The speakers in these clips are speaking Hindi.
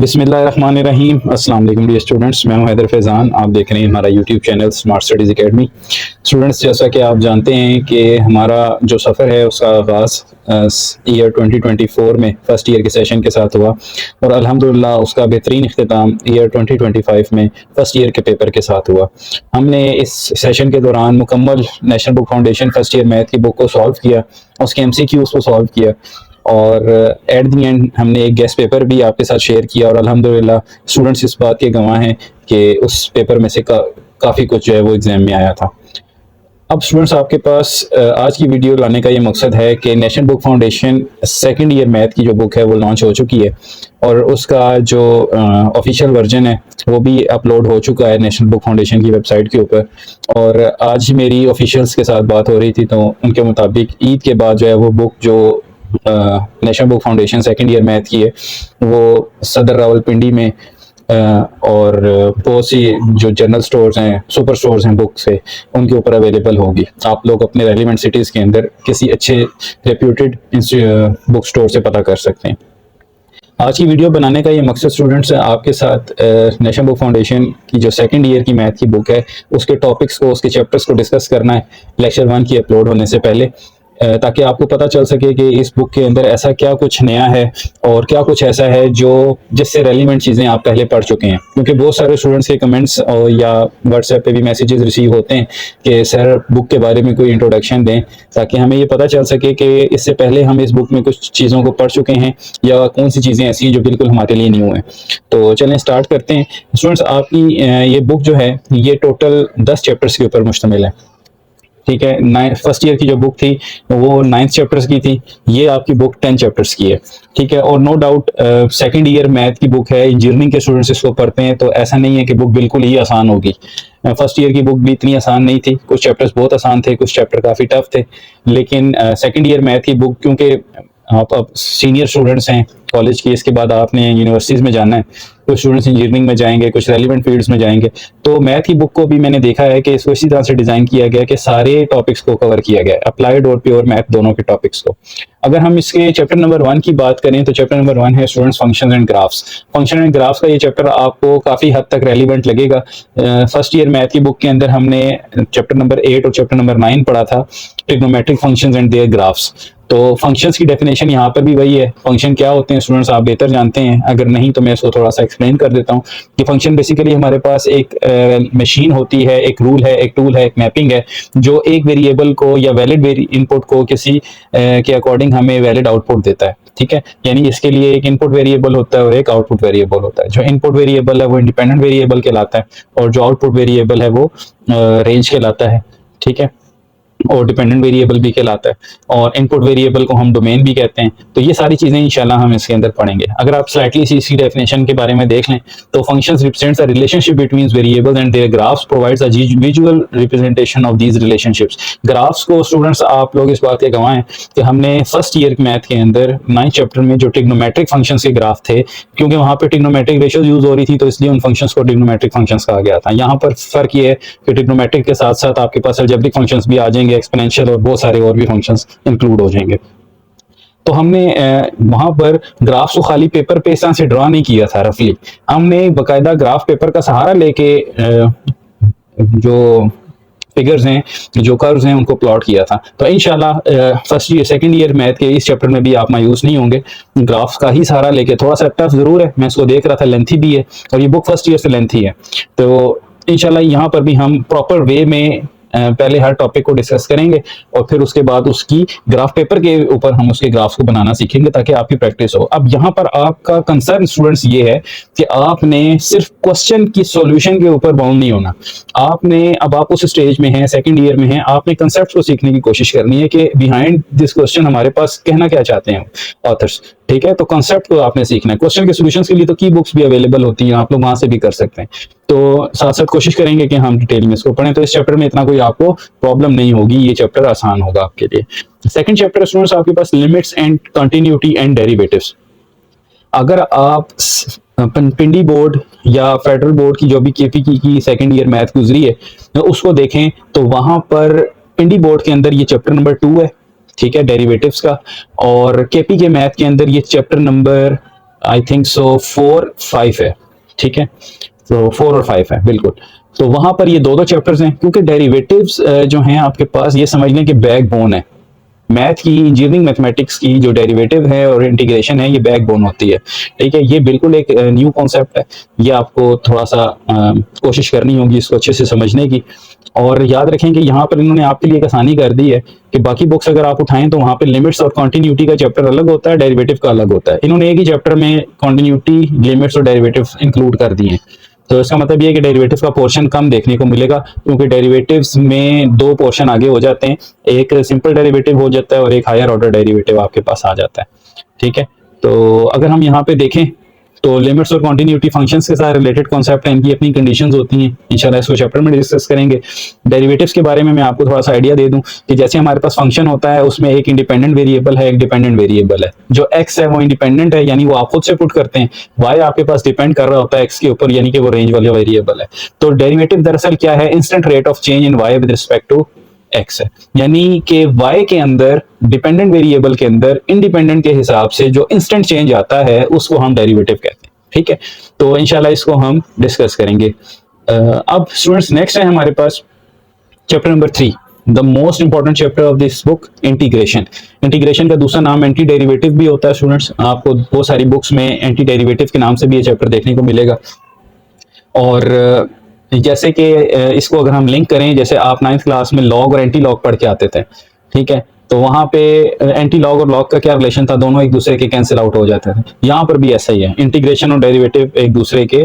बिस्मिल्लाहिर्रहमानिर्रहीम। अस्सलाम वालेकुम डियर स्टूडेंट्स, मैं हूं हैदर फैज़ान। आप देख रहे हैं हमारा YouTube channel smart studies academy. Students, जैसा कि आप जानते हैं कि हमारा जो सफ़र है उसका आगाज़ ईयर 2024 में फ़र्स्ट ईयर के सेशन के साथ हुआ और अल्हम्दुलिल्लाह उसका बेहतरीन इख्तिताम ईयर 2025 में फ़र्स्ट ईयर के पेपर के साथ हुआ। हमने इस सेशन के दौरान मुकम्मल national book foundation first year math की बुक को सॉल्व किया, उसके MCQs को सॉल्व किया और एट दी एंड हमने एक गेस्ट पेपर भी आपके साथ शेयर किया और अल्हम्दुलिल्लाह स्टूडेंट्स इस बात के गवाह हैं कि उस पेपर में से काफ़ी कुछ जो है वो एग्ज़ाम में आया था। अब स्टूडेंट्स, आपके पास आज की वीडियो लाने का ये मकसद है कि national book foundation second year math की जो बुक है वो लॉन्च हो चुकी है और उसका जो ऑफिशियल वर्जन है वो भी अपलोड हो चुका है नेशनल बुक फाउंडेशन की वेबसाइट के ऊपर। और आज मेरी ऑफिशियल्स के साथ बात हो रही थी तो उनके मुताबिक ईद के बाद जो है वो बुक जो national book foundation second year math की है वो सदर रावलपिंडी में और बहुत सी जो जनरल स्टोर्स हैं, सुपर स्टोर्स हैं बुक से, उनके ऊपर अवेलेबल होगी। आप लोग अपने रेलिवेंट सिटीज़ के अंदर किसी अच्छे रेप्यूटेड बुक स्टोर से पता कर सकते हैं। आज की वीडियो बनाने का ये मकसद स्टूडेंट्स आपके साथ नेशनल बुक फाउंडेशन की जो सेकंड ईयर की मैथ की बुक है उसके टॉपिक्स को, उसके चैप्टर्स को डिस्कस करना है लेक्चर 1 की अपलोड होने से पहले, ताकि आपको पता चल सके कि इस बुक के अंदर ऐसा क्या कुछ नया है और क्या कुछ ऐसा है जो जिससे रेलिवेंट चीज़ें आप पहले पढ़ चुके हैं। क्योंकि बहुत सारे स्टूडेंट्स के कमेंट्स और या व्हाट्सएप पे भी मैसेजेस रिसीव होते हैं कि सर बुक के बारे में कोई इंट्रोडक्शन दें, ताकि हमें ये पता चल सके कि इससे पहले हम इस बुक में कुछ चीज़ों को पढ़ चुके हैं या कौन सी चीज़ें ऐसी हैं जो बिल्कुल हमारे लिए न्यू हैं। तो चलें स्टार्ट करते हैं। स्टूडेंट्स, आपकी ये बुक जो है ये टोटल 10 चैप्टर्स के ऊपर मुश्तमिल है। ठीक है, फर्स्ट ईयर की जो बुक थी वो 9 चैप्टर्स की थी, ये आपकी बुक 10 चैप्टर्स की है। ठीक है, और no doubt second year math की बुक है, इंजीनियरिंग के स्टूडेंट्स इसको पढ़ते हैं तो ऐसा नहीं है कि बुक बिल्कुल ही आसान होगी। फर्स्ट ईयर की बुक भी इतनी आसान नहीं थी, कुछ चैप्टर्स बहुत आसान थे, कुछ चैप्टर काफ़ी टफ थे। लेकिन सेकंड ईयर मैथ की बुक, क्योंकि आप अब सीनियर स्टूडेंट्स हैं कॉलेज की, इसके बाद आपने यूनिवर्सिटीज़ में जाना है, कुछ स्टूडेंट्स इंजीनियरिंग में जाएंगे, कुछ रेलिवेंट फील्ड्स में जाएंगे, तो मैथ की बुक को भी मैंने देखा है कि इसको इसी तरह से डिज़ाइन किया गया कि सारे टॉपिक्स को कवर किया गया है, अप्लाइड और प्योर मैथ दोनों के टॉपिक्स को। अगर हम इसके चैप्टर नंबर 1 की बात करें तो चैप्टर नंबर 1 है students function and graphs. Function and graphs का ये चैप्टर आपको काफ़ी हद तक रेलिवेंट लगेगा। फर्स्ट ईयर मैथ की बुक के अंदर हमने चैप्टर नंबर 8 और चैप्टर नंबर 9 पढ़ा था, trigonometric functions and their graphs. तो फंक्शंस की डेफिनेशन यहाँ पर भी वही है। फंक्शन क्या होते हैं स्टूडेंट्स, आप बेहतर जानते हैं, अगर नहीं तो मैं इसको थोड़ा सा एक्सप्लेन कर देता हूँ कि फंक्शन बेसिकली हमारे पास एक मशीन होती है, एक रूल है, एक टूल है, एक मैपिंग है जो एक वेरिएबल को या वैलिड इनपुट को किसी के अकॉर्डिंग हमें वैलिड आउटपुट देता है। ठीक है, यानी इसके लिए एक इनपुट वेरिएबल होता है और एक आउटपुट वेरिएबल होता है। जो इनपुट वेरिएबल है वो इंडिपेंडेंट वेरिएबल कहलाता है और जो आउटपुट वेरिएबल है वो रेंज कहलाता है। ठीक है, और डिपेंडेंट वेरिएबल भी कहलाता है और इनपुट वेरिएबल को हम डोमेन भी कहते हैं। तो ये सारी चीज़ें इंशाल्लाह हम इसके अंदर पढ़ेंगे। अगर आप स्लाइटली सी इसकी डेफिनेशन के बारे में देख लें तो functions represents the relationship between variables and their graphs provides a visual representation of these relationships. Graphs को स्टूडेंट्स आप लोग इस बात के गवाह हैं कि हमने फर्स्ट ईयर मैथ के अंदर 9 चैप्टर में जो ट्रिग्नोमेट्रिक फंक्शंस के ग्राफ थे, क्योंकि वहाँ पे ट्रिग्नोमेट्रिक रेशियोज यूज हो रही थी तो इसलिए उन फंक्शंस को ट्रिग्नोमेट्रिक फंक्शंस कहा गया था। यहाँ पर फर्क ये है कि ट्रिग्नोमेट्रिक के साथ साथ आपके पास अलजेब्रिक फंक्शंस भी आ जाएंगे, एक्सपोनेंशियल और बहुत सारे और भी फंक्शंस इंक्लूड हो जाएंगे। तो हमने वहां पर ग्राफ्स को खाली पेपर पे इस तरह से ड्रॉ नहीं किया था रफली, हमने बकायदा ग्राफ पेपर का सहारा लेके जो फिगर्स हैं, जो कर्व्स हैं, उनको प्लॉट किया था। तो इंशाल्लाह first year second year math के इस चैप्टर में भी आप मायूस नहीं होंगे, ग्राफ्स का ही सहारा लेके। थोड़ा सा टफ जरूर है, मैं इसको देख रहा था, लेंथी भी है और ये बुक फर्स्ट ईयर से लेंथी है। तो इंशाल्लाह यहाँ पर भी हम प्रॉपर वे में पहले हर टॉपिक को डिस्कस करेंगे और फिर उसके बाद उसकी ग्राफ पेपर के ऊपर हम उसके ग्राफ्स को बनाना सीखेंगे ताकि आपकी प्रैक्टिस हो। अब यहाँ पर आपका कंसर्न स्टूडेंट्स ये है कि आपने सिर्फ क्वेश्चन की सॉल्यूशन के ऊपर बाउंड नहीं होना। आपने, अब आप उस स्टेज में हैं, सेकंड ईयर में हैं, आपने कंसेप्ट को सीखने की कोशिश करनी है कि बिहाइंड दिस क्वेश्चन हमारे पास कहना क्या चाहते हैं ऑथर्स। ठीक है, तो कंसेप्ट को आपने सीखना है। क्वेश्चन के सॉल्यूशंस के लिए तो की बुक्स भी अवेलेबल होती हैं, आप लोग वहां से भी कर सकते हैं। तो साथ साथ कोशिश करेंगे कि हम डिटेल में इसको पढ़ें, तो इस चैप्टर में इतना कोई आपको प्रॉब्लम नहीं होगी, ये चैप्टर आसान होगा आपके लिए। सेकंड चैप्टर स्टूडेंट्स आपके पास limits and continuity and derivatives. अगर आप पिंडी बोर्ड या फेडरल बोर्ड की जो भी केपी की सेकंड ईयर मैथ गुजरी है तो उसको देखें तो वहां पर पिंडी बोर्ड के अंदर ये चैप्टर नंबर 2 है, ठीक है, डेरिवेटिव्स का, और केपी के मैथ के अंदर ये chapter number I think so 4-5 है, ठीक है, तो 4 और 5 है बिल्कुल। तो वहां पर ये दो दो चैप्टर्स हैं, क्योंकि डेरिवेटिव्स जो हैं आपके पास, ये समझ लें कि बैकबोन है मैथ की, इंजीनियरिंग मैथमेटिक्स की। जो डेरिवेटिव है और इंटीग्रेशन है, ये बैकबोन होती है, ठीक है। ये बिल्कुल एक न्यू कॉन्सेप्ट है, ये आपको थोड़ा सा कोशिश करनी होगी इसको अच्छे से समझने की। और याद रखें कि यहाँ पर इन्होंने आपके लिए एक आसानी कर दी है कि बाकी बुक्स अगर आप उठाएं तो वहाँ पे लिमिट्स और कॉन्टिन्यूटी का चैप्टर अलग होता है, डेरिवेटिव का अलग होता है। इन्होंने एक ही चैप्टर में कॉन्टिन्यूटी, लिमिट्स और डेरिवेटिव इंक्लूड कर दिए हैं। तो इसका मतलब ये है कि डेरिवेटिव का पोर्शन कम देखने को मिलेगा, क्योंकि डेरिवेटिव्स में दो पोर्शन आगे हो जाते हैं, एक सिंपल डेरिवेटिव हो जाता है और एक हायर ऑर्डर डेरिवेटिव आपके पास आ जाता है, ठीक है। तो अगर हम यहाँ पे देखें तो लिमिट्स और कॉन्टिन्यूटी फंक्शंस के साथ रिलेटेड कॉन्सेप्ट है, इनकी अपनी कंडीशंस होती हैं, इंशाल्लाह इसको चैप्टर में डिस्कस करेंगे। डेरिवेटिव्स के बारे में मैं आपको थोड़ा सा आइडिया दे दूं कि जैसे हमारे पास फंक्शन होता है, उसमें एक इंडिपेंडेंट वेरिएबल है, एक डिपेंडेंट वेरिएबल है। जो x है वो इंडिपेंडेंट है, यानी वो आप खुद से पुट करते हैं। y आपके पास डिपेंड कर रहा होता है x के ऊपर, यानी कि वो रेंज वाला वेरिएबल है। तो डेरिवेटिव दरअसल क्या है, instant rate of change in y with respect to x है, यानी कि y के अंदर, डिपेंडेंट वेरिएबल के अंदर इंडिपेंडेंट के हिसाब से जो इंस्टेंट चेंज आता है उसको हम डेरिवेटिव कहते हैं, ठीक है। तो इंशाल्लाह इसको हम डिस्कस करेंगे। अब स्टूडेंट्स नेक्स्ट है हमारे पास chapter number 3, the most important chapter of this book, integration. Integration का दूसरा नाम एंटी डेरिवेटिव भी होता है स्टूडेंट्स, आपको बहुत सारी बुक्स में एंटी डेरिवेटिव के नाम से भी ये चैप्टर देखने को मिलेगा। और जैसे कि इसको अगर हम लिंक करें, जैसे आप 9th क्लास में लॉग और एंटी लॉग पढ़ के आते थे, ठीक है, तो वहां पे एंटी लॉग और लॉग का क्या रिलेशन था, दोनों एक दूसरे के कैंसिल आउट हो जाते थे। यहाँ पर भी ऐसा ही है, इंटीग्रेशन और डेरिवेटिव एक दूसरे के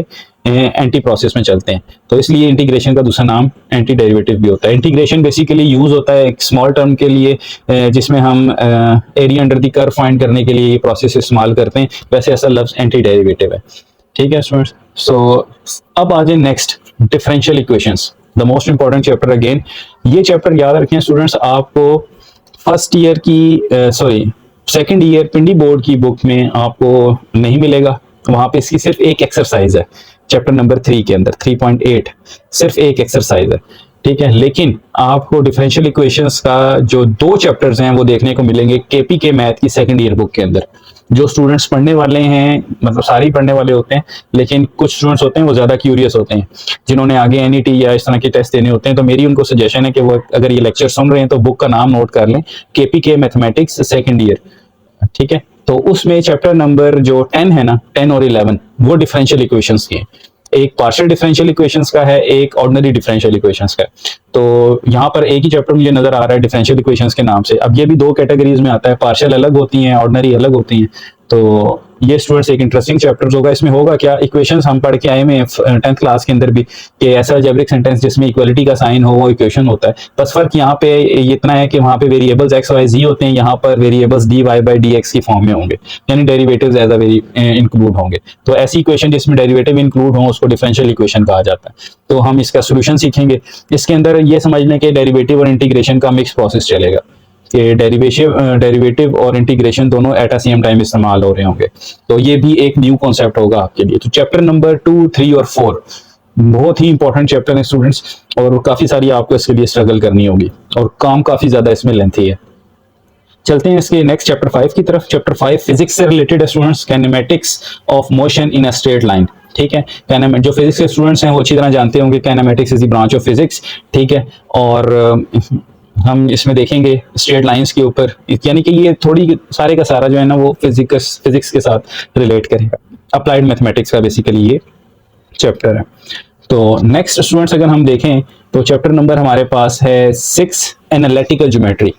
एंटी प्रोसेस में चलते हैं, तो इसलिए इंटीग्रेशन का दूसरा नाम एंटी डेरिवेटिव भी होता है। इंटीग्रेशन बेसिकली यूज होता है एक स्मॉल टर्म के लिए, जिसमें हम area under the curve find करने के लिए ये प्रोसेस इस्तेमाल करते हैं, वैसे ऐसा लफ्ज एंटी डेरिवेटिव है, ठीक है स्टूडेंट्स। सो अब आ जाए next, differential equations, the most important chapter again. ये चैप्टर याद रखें स्टूडेंट्स, आपको फर्स्ट ईयर की सेकंड ईयर पिंडी बोर्ड की बुक में आपको नहीं मिलेगा। वहां पे इसकी सिर्फ एक एक्सरसाइज है, चैप्टर नंबर 3 के अंदर 3.8 सिर्फ एक एक्सरसाइज है, ठीक है। लेकिन आपको डिफरेंशियल इक्वेशंस का जो 2 चैप्टर्स हैं वो देखने को मिलेंगे केपीके मैथ की सेकंड ईयर बुक के अंदर। जो स्टूडेंट्स पढ़ने वाले हैं, मतलब सारे ही पढ़ने वाले होते हैं, लेकिन कुछ स्टूडेंट्स होते हैं वो ज्यादा क्यूरियस होते हैं, जिन्होंने आगे एनईटी या इस तरह के टेस्ट देने होते हैं। तो मेरी उनको सजेशन है कि वो अगर ये लेक्चर सुन रहे हैं तो बुक का नाम नोट कर लें, केपीके मैथमेटिक्स सेकंड ईयर, ठीक है। तो उसमें चैप्टर नंबर जो 10 है ना, 10 और 11 वो डिफरेंशियल इक्वेशंस के हैं। एक पार्शियल डिफरेंशियल इक्वेशंस का है, एक ऑर्डिनरी डिफरेंशियल इक्वेशंस का है। तो यहाँ पर एक ही चैप्टर मुझे नजर आ रहा है डिफरेंशियल इक्वेशंस के नाम से। अब ये भी 2 कैटेगरीज में आता है, पार्शियल अलग होती हैं, ऑर्डिनरी अलग होती हैं। तो ये स्टूडेंट्स एक इंटरेस्टिंग चैप्टर होगा। इसमें होगा क्या, इक्वेशंस हम पढ़ के आए हैं 10th क्लास के अंदर भी, कि ऐसा अलजेब्रिक सेंटेंस जिसमें इक्वलिटी का साइन हो वो इक्वेशन होता है। बस फर्क यहाँ पे इतना है कि वहाँ पे वेरिएबल्स एक्स वाई जी होते हैं, यहाँ पर variables D Y by D X की फॉर्म में होंगे, यानी डेरिवेटिव्स एज अ इंक्लूड होंगे। तो ऐसी इक्वेशन जिसमें डेरिवेटिव इंक्लूड हो उसको डिफरेंशियल इक्वेशन कहा जाता है। तो हम इसका सोल्यूशन सीखेंगे। इसके अंदर ये समझ लें कि डेरिवेटिव और इंटीग्रेशन का मिक्स प्रोसेस चलेगा, कि डेरिवेटिव और इंटीग्रेशन दोनों एट अ सेम टाइम इस्तेमाल हो रहे होंगे। तो ये भी एक न्यू कॉन्सेप्ट होगा आपके लिए। तो चैप्टर नंबर 2, 3 और 4 बहुत ही इंपॉर्टेंट चैप्टर है स्टूडेंट्स, और काफी सारी आपको इसके लिए स्ट्रगल करनी होगी, और काम काफी ज्यादा इसमें लेंथी है। चलते हैं इसके नेक्स्ट चैप्टर 5 की तरफ। चैप्टर 5 फिजिक्स से रिलेटेड है students, kinematics of motion in a straight line, ठीक है। जो फिजिक्स के स्टूडेंट्स हैं वो अच्छी तरह जानते होंगे kinematics is the branch of physics, ठीक है। और हम इसमें देखेंगे स्ट्रेट लाइंस के ऊपर, यानी कि ये थोड़ी सारे का सारा जो है ना वो फिजिक्स के साथ रिलेट करेगा। अप्लाइड मैथमेटिक्स का बेसिकली ये चैप्टर है। तो नेक्स्ट स्टूडेंट्स अगर हम देखें तो चैप्टर नंबर हमारे पास है 6, एनालिटिकल ज्योमेट्री।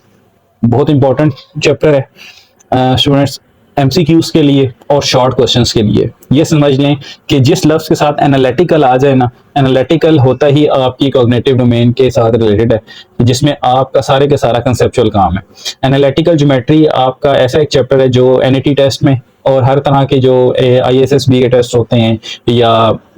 बहुत इंपॉर्टेंट चैप्टर है स्टूडेंट्स, एमसीक्यूज के लिए और शॉर्ट क्वेश्चंस के लिए। ये समझ लें कि जिस लफ्ज के साथ एनालिटिकल आ जाए ना, एनालिटिकल होता ही आपकी कॉग्निटिव डोमेन के साथ रिलेटेड है, जिसमें आपका सारे के सारा कंसेप्चुअल काम है। एनालिटिकल ज्योमेट्री आपका ऐसा एक चैप्टर है जो एनईटी टेस्ट में और हर तरह के जो ISSB के टेस्ट होते हैं या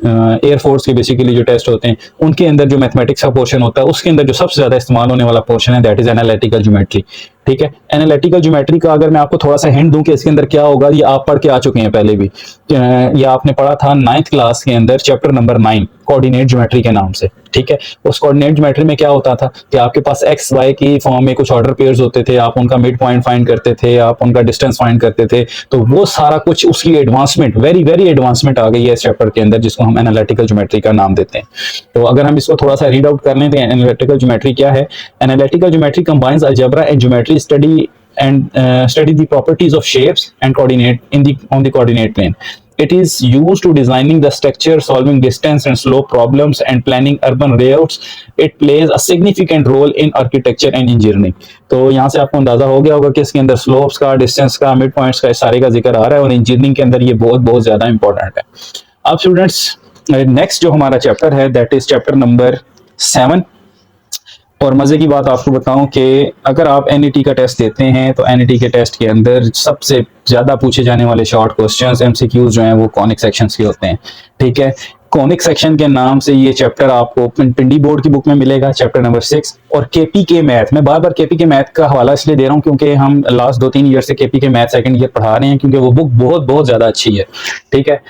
एयरफोर्स के बेसिकली जो टेस्ट होते हैं उनके अंदर जो मैथमेटिक्स का पोर्शन होता है उसके अंदर जो सबसे ज्यादा इस्तेमाल होने वाला पोर्शन है दैट इज एनालिटिकल ज्योमेट्री, ठीक है। एनालिटिकल ज्योमेट्री का अगर मैं आपको थोड़ा सा हिंट दूं कि इसके अंदर क्या होगा, ये आप पढ़ के आ चुके हैं पहले भी, ये आपने पढ़ा था 9th क्लास के अंदर चैप्टर नंबर 9 कोऑर्डिनेट ज्योमेट्री के नाम से, ठीक है। उस कोऑर्डिनेट ज्योमेट्री में क्या होता था कि आपके पास एक्स वाई की फॉर्म में कुछ ऑर्डर पेयर्स होते थे, आप उनका मिड पॉइंट फाइंड करते थे, आप उनका डिस्टेंस फाइंड करते थे। तो वो सारा कुछ, उसकी एडवांसमेंट, वेरी वेरी एडवांसमेंट आ गई है इस चैप्टर के अंदर, जिसको हम एनालिटिकल ज्योमेट्री का नाम देते हैं। तो अगर हम इसको थोड़ा सा रीड आउट कर लें तो एनालिटिकल ज्योमेट्री क्या है? Analytical geometry combines algebra and geometry study and study the properties of shapes and coordinate in the on the coordinate plane. It is used to designing the structure, solving distance and slope problems, and planning urban layouts. It plays a significant role in architecture and engineering. तो यहाँ से आपको अंदाजा हो गया होगा कि इसके अंदर स्लोप्स का, डिस्टेंस का, मिड पॉइंट्स का, सारे का जिक्र आ रहा है, और इंजीनियरिंग के अंदर ये बहुत बहुत ज्यादा इंपॉर्टेंट है। अब स्टूडेंट्स, नेक्स्ट जो हमारा चैप्टर है दैट इज चैप्टर नंबर 7। और मजे की बात आपको बताऊं कि अगर आप एनईटी का टेस्ट देते हैं तो एनईटी के टेस्ट के अंदर सबसे ज्यादा पूछे जाने वाले शॉर्ट क्वेश्चंस, एमसीक्यूज जो हैं वो कॉनिक सेक्शंस के होते हैं। ठीक है, कॉनिक सेक्शन के नाम से ये चैप्टर आपको पिंडी बोर्ड की बुक में मिलेगा, चैप्टर नंबर 6। और केपी के मैथ, मैं बार बार केपी के मैथ का हवाला इसलिए दे रहा हूँ क्योंकि हम लास्ट 2-3 ईयर से केपी के मैथ सेकंड ईयर पढ़ा रहे हैं, क्योंकि वो बुक बहुत बहुत ज्यादा अच्छी है। ठीक है,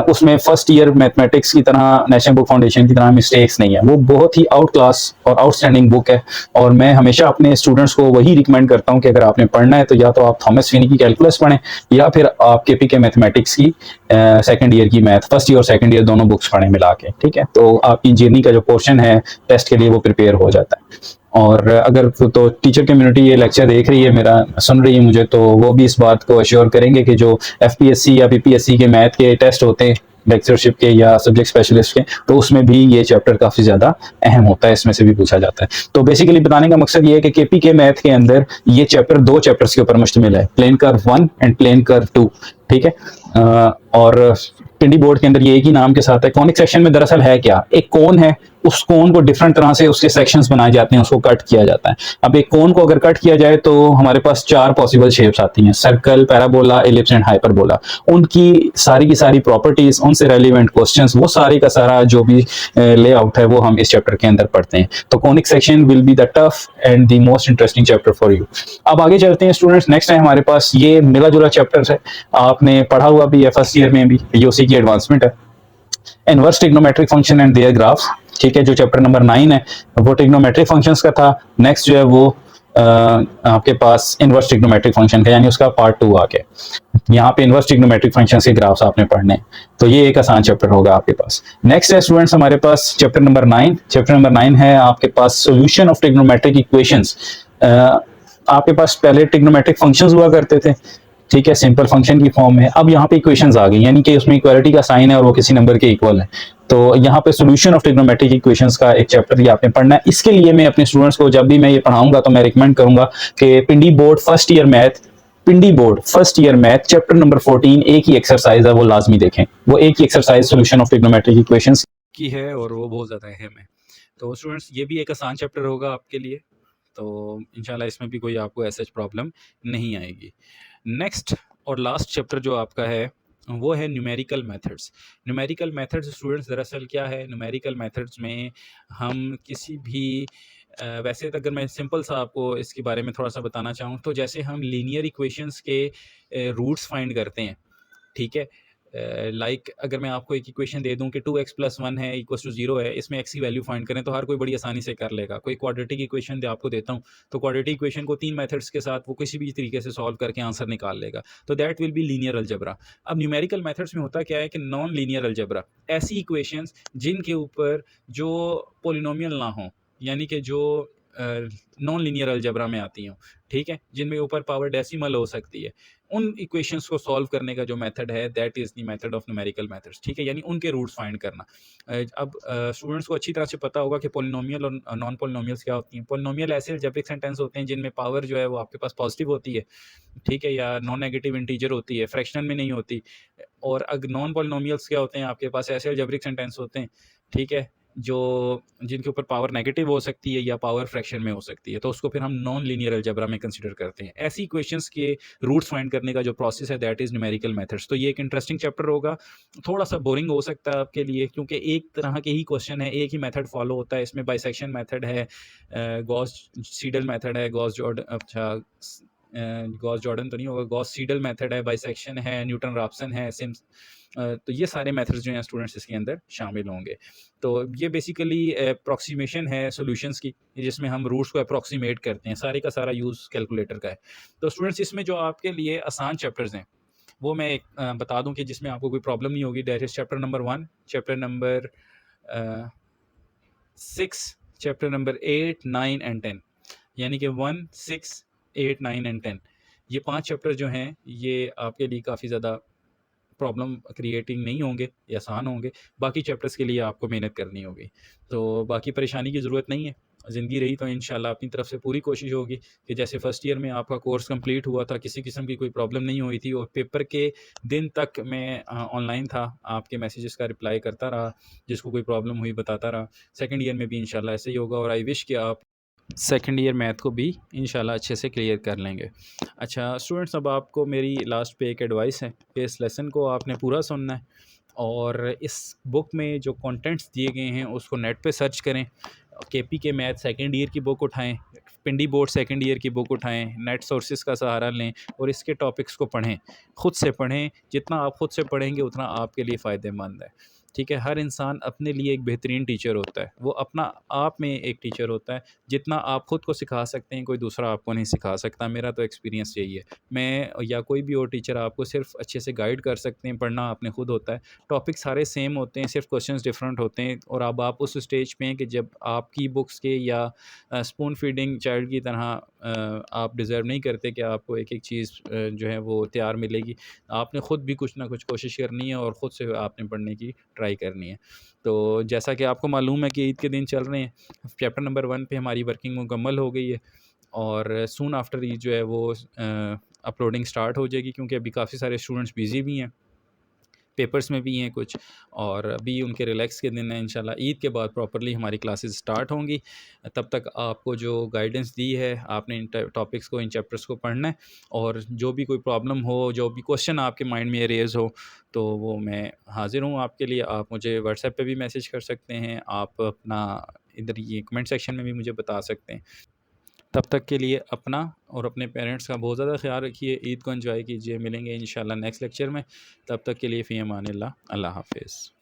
उसमें फर्स्ट ईयर मैथमेटिक्स की तरह, नेशनल बुक फाउंडेशन की तरह मिस्टेक्स नहीं है, वो बहुत ही आउट क्लास और आउटस्टैंडिंग बुक है। और मैं हमेशा अपने स्टूडेंट्स को वही रिकमेंड करता हूं कि अगर आपने पढ़ना है तो या तो आप थॉमस फिनी की कैलकुलस पढ़ें, या फिर आप केपी के मैथमेटिक्स की सेकंड ईयर की मैथ, फर्स्ट ईयर और सेकंड ईयर दोनों बुक्स पढ़ें मिला के। ठीक है, तो आपकी इंजीनियरिंग का जो पोर्शन है टेस्ट के लिए वो प्रिपेयर हो जाता है। और अगर तो टीचर कम्युनिटी ये लेक्चर देख रही है मेरा, सुन रही है मुझे, तो वो भी इस बात को अश्योर करेंगे कि जो एफपीएससी या पीपीएससी के मैथ के टेस्ट होते हैं, लेक्चरशिप के या सब्जेक्ट स्पेशलिस्ट के, तो उसमें भी ये चैप्टर काफी ज्यादा अहम होता है, इसमें से भी पूछा जाता है। तो बेसिकली बताने का मकसद ये है कि केपी के मैथ के अंदर ये चैप्टर 2 चैप्टर्स के ऊपर मुश्तमिल है, plane curve 1 and plane curve 2। ठीक है, और पिंडी बोर्ड के अंदर ये एक ही नाम के साथ है। कॉनिक सेक्शन में दरअसल है क्या, एक कोन है, उस कोन को डिफरेंट तरह से उसके सेक्शंस बनाए जाते हैं, उसको कट किया जाता है। अब एक कोन को अगर कट किया जाए तो हमारे पास 4 पॉसिबल शेप्स आती हैं, circle, parabola, ellipse and hyperbola. उनकी सारी की सारी प्रॉपर्टीज, उनसे रेलिवेंट क्वेश्चंस, वो सारे का सारा जो भी लेआउट है वो हम इस चैप्टर के अंदर पढ़ते हैं। तो conic section will be the tough and the most interesting chapter for you. अब आगे चलते हैं स्टूडेंट्स, नेक्स्ट है हमारे पास ये मिला जुला चैप्टर है, आपने पढ़ा हुआ भी है फर्स्ट ईयर में भी, ये उसी की एडवांसमेंट है, inverse trigonometric function and their graphs. ठीक है, जो चैप्टर नंबर 9 है वो ट्रिग्नोमेट्रिक फंक्शंस का था। नेक्स्ट जो है वो आपके पास इनवर्स ट्रिग्नोमेट्रिक फंक्शन का, यानी उसका पार्ट 2 आ गया। यहाँ पे इनवर्स ट्रिग्नोमेट्रिक फंक्शंस के ग्राफ्स आपने पढ़ने, तो ये एक आसान चैप्टर होगा आपके पास। नेक्स्ट है स्टूडेंट्स हमारे पास चैप्टर नंबर 9। चैप्टर नंबर 9 है आपके पास सॉल्यूशन ऑफ ट्रिग्नोमेट्रिक इक्वेशंस। आपके पास पहले ट्रिग्नोमेट्रिक फंक्शंस हुआ करते थे, ठीक है, सिंपल फंक्शन की फॉर्म में। अब यहाँ पे इक्वेशंस आ गई, यानी कि उसमें इक्वालिटी का साइन है और वो किसी नंबर के इक्वल है। तो यहाँ पे सॉल्यूशन ऑफ ट्रिग्नोमेट्रिक इक्वेशंस का एक चैप्टर ये आपने पढ़ना है। इसके लिए मैं अपने स्टूडेंट्स को जब भी मैं ये पढ़ाऊंगा तो मैं रिकमेंड करूंगा कि Pindi board first year math, Pindi board first year math chapter number 14 एक ही एक्सरसाइज है, वो लाजमी देखें। वो एक ही exercise solution of trigonometric equations की है और वो बहुत ज़्यादा अहम है। तो स्टूडेंट्स ये भी एक आसान चैप्टर होगा आपके लिए, तो इंशाल्लाह इसमें भी कोई आपको ऐसा प्रॉब्लम नहीं आएगी। नेक्स्ट और लास्ट चैप्टर जो आपका है वो है numerical methods. Numerical methods students दरअसल क्या है, न्यूमेरिकल मेथड्स में हम किसी भी वैसे तो अगर मैं सिंपल सा आपको इसके बारे में थोड़ा सा बताना चाहूँ तो जैसे हम लीनियर इक्वेशंस के रूट्स फाइंड करते हैं, ठीक है, लाइक अगर मैं आपको एक इक्वेशन दे दूं कि 2x + 1 है इक्वल्स टू 0 है, इसमें x की वैल्यू फाइंड करें, तो हर कोई बड़ी आसानी से कर लेगा। कोई क्वाड्रेटिक इक्वेशन आपको देता हूं तो क्वाड्रेटिक इक्वेशन को 3 मेथड्स के साथ वो किसी भी तरीके से सॉल्व करके आंसर निकाल लेगा, तो that will be linear algebra. अब न्यूमेरिकल मेथड्स में होता क्या है कि नॉन लीनियर अलजेब्रा, ऐसी इक्वेशंस जिनके ऊपर जो पोलिनोमियल ना हो, यानी कि जो नॉन लीनियर अलजेब्रा में आती हों, ठीक है, जिनमें ऊपर पावर डेसिमल हो सकती है, उन इक्वेशंस को सॉल्व करने का जो मेथड है that is the method of numerical methods, ठीक है, यानी उनके रूट्स फाइंड करना। अब स्टूडेंट्स को अच्छी तरह से पता होगा कि पोलिनोमियल और नॉन पोलिनोमियल्स क्या होती हैं। पोलिनोमियल ऐसे अलजेब्रिक सेंटेंस होते हैं जिनमें पावर जो है वो आपके पास पॉजिटिव होती है, ठीक है, या नॉन नेगेटिव इंटीजर होती है, फ्रैक्शनल में नहीं होती। और अगर नॉन पोलिनोमियल्स क्या होते हैं, आपके पास ऐसे अलजेब्रिक सेंटेंस होते हैं, ठीक है, जो जिनके ऊपर पावर नेगेटिव हो सकती है या पावर फ्रैक्शन में हो सकती है, तो उसको फिर हम नॉन लीनियर अलजेब्रा में कंसीडर करते हैं। ऐसी इक्वेशंस के रूट्स फाइंड करने का जो प्रोसेस है दैट इज न्यूमेरिकल मेथड्स। तो ये एक इंटरेस्टिंग चैप्टर होगा, थोड़ा सा बोरिंग हो सकता है आपके लिए क्योंकि एक तरह के ही क्वेश्चन है, एक ही मेथड फॉलो होता है। इसमें बाइसेक्शन मेथड है, गॉस सीडल मेथड है, गॉस जॉर्डन, अच्छा गॉस जॉर्डन तो नहीं होगा, गॉस सीडल मेथड है, बाइसेक्शन है, न्यूटन राप्सन है, सिम्स तो ये सारे मेथड्स जो हैं स्टूडेंट्स इसके अंदर शामिल होंगे। तो ये बेसिकली अप्रॉक्सीमेशन है सॉल्यूशंस की, जिसमें हम रूट्स को अप्रॉक्सीमेट करते हैं, सारे का सारा यूज़ कैलकुलेटर का है। तो स्टूडेंट्स इसमें जो आपके लिए आसान चैप्टर्स हैं वो मैं बता दूं कि जिसमें आपको कोई प्रॉब्लम नहीं होगी। That is chapter number 1, chapter number 6, chapter number 8, 9 and 10, यानी कि 1, 6, 8, 9 एंड 10 ये 5 चैप्टर जो हैं ये आपके लिए काफ़ी ज़्यादा प्रॉब्लम क्रिएटिंग नहीं होंगे, ये आसान होंगे। बाकी चैप्टर्स के लिए आपको मेहनत करनी होगी। तो बाकी परेशानी की ज़रूरत नहीं है। ज़िंदगी रही तो इंशाल्लाह अपनी तरफ से पूरी कोशिश होगी कि जैसे फ़र्स्ट ईयर में आपका कोर्स कंप्लीट हुआ था, किसी किस्म की कोई प्रॉब्लम नहीं हुई थी और पेपर के दिन तक मैं ऑनलाइन था, आपके मैसेजेस का रिप्लाई करता रहा, जिसको कोई प्रॉब्लम हुई बताता रहा। सेकंड ईयर में भी इंशाल्लाह ऐसे ही होगा और आई विश कि आप सेकंड ईयर मैथ को भी इंशाल्लाह अच्छे से क्लियर कर लेंगे। अच्छा स्टूडेंट्स, अब आपको मेरी लास्ट पे एक एडवाइस है कि इस लेसन को आपने पूरा सुनना है और इस बुक में जो कंटेंट्स दिए गए हैं उसको नेट पे सर्च करें। केपी के मैथ सेकंड ईयर की बुक उठाएं, पिंडी बोर्ड सेकंड ईयर की बुक उठाएं, नेट सोर्सेज का सहारा लें और इसके टॉपिक्स को पढ़ें, खुद से पढ़ें। जितना आप खुद से पढ़ेंगे उतना आपके लिए फ़ायदेमंद है। ठीक है, हर इंसान अपने लिए एक बेहतरीन टीचर होता है, वो अपना आप में एक टीचर होता है। जितना आप खुद को सिखा सकते हैं कोई दूसरा आपको नहीं सिखा सकता। मेरा तो एक्सपीरियंस यही है। मैं या कोई भी और टीचर आपको सिर्फ अच्छे से गाइड कर सकते हैं, पढ़ना आपने खुद होता है। टॉपिक सारे सेम होते हैं, सिर्फ क्वेश्चंस डिफरेंट होते हैं। और अब आप उस स्टेज पे हैं कि जब आपकी बुक्स के या स्पून फीडिंग चाइल्ड की तरह आप डिज़र्व नहीं करते कि आपको एक एक चीज़ जो है वो तैयार मिलेगी। आपने ख़ुद भी कुछ ना कुछ कोशिश करनी है और ख़ुद से आपने पढ़ने की ट्राई करनी है। तो जैसा कि आपको मालूम है कि ईद के दिन चल रहे हैं, चैप्टर नंबर 1 पे हमारी वर्किंग मुकम्मल हो गई है और सून आफ्टर ईद जो है वो अपलोडिंग स्टार्ट हो जाएगी, क्योंकि अभी काफ़ी सारे स्टूडेंट्स बिज़ी भी हैं, पेपर्स में भी हैं कुछ, और अभी उनके रिलैक्स के दिन हैं। इंशाल्लाह ईद के बाद प्रॉपर्ली हमारी क्लासेस स्टार्ट होंगी। तब तक आपको जो गाइडेंस दी है आपने इन टॉपिक्स को, इन चैप्टर्स को पढ़ना है और जो भी कोई प्रॉब्लम हो, जो भी क्वेश्चन आपके माइंड में रेज़ हो, तो वो मैं हाज़िर हूँ आपके लिए। आप मुझे व्हाट्सएप पे भी मैसेज कर सकते हैं, आप अपना इधर ये कमेंट सेक्शन में भी मुझे बता सकते हैं। तब तक के लिए अपना और अपने पेरेंट्स का बहुत ज़्यादा ख्याल रखिए। ईद को एंजॉय कीजिए। मिलेंगे इंशाल्लाह नेक्स्ट लेक्चर में। तब तक के लिए फ़ी अमानिल्लाह। अल्लाह हाफ़िज़।